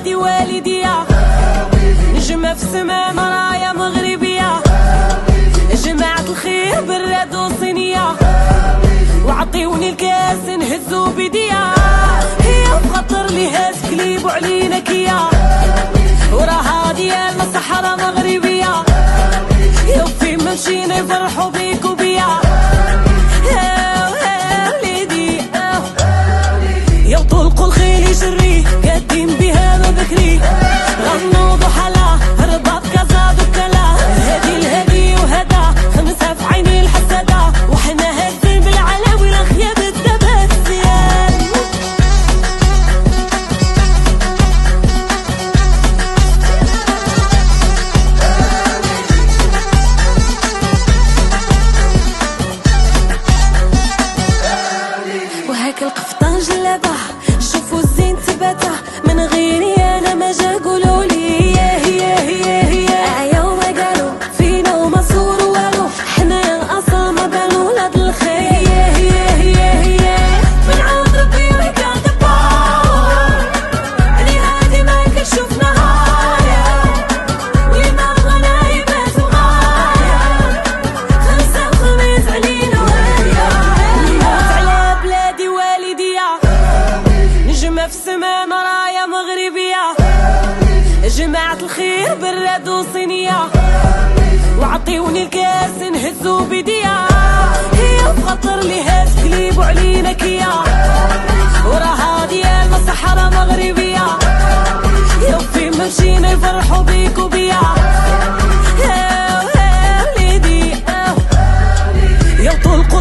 بلادي والدية، نجمة في السما مرايا مغربية، جماعة الخير براد وصينية، وعطيوني الكاس نهزو بيديا، هي بخطر لي هاز كليب وعلينا كيا، وراها ديالنا صحراء مغربية، يوم فين ما مشينا يفرحوا بيك وبيا، يا طلقوا الخيل يجري قادين بها ما بكري، غنوا ضحلا رباط كازا دوكلا، هادي الهادي وهدا خمسها في عيني الحسادة، وحنا هازين بالعلاوي الخياب الدباسيان. وهاك القفطان جلابه شوفوا الزين تباته، من غيري انا ما جا قولولي هي يوم قالوا فينا وما صوروا والو، حنا يا الاصل ما بانوا ولاد الخير، هي من عند ربي راك دبار، علي هادي ما كنشوف نهاية، واللي ما بغانا يبات وغاية، خمسة وخميس علينا وهاية، نموت على بلادي والدية، نجمة في السما مرايا مغربية، جماعة الخير براد وصينية، وعطيوني الكاس نهزو بيديا، هي بخطر لي هاز كليب وعلينا كيا، وراها ديالنا صحراء مغربية، يوم فين ما مشينا يفرحوا بيك وبيا، يا طلقوا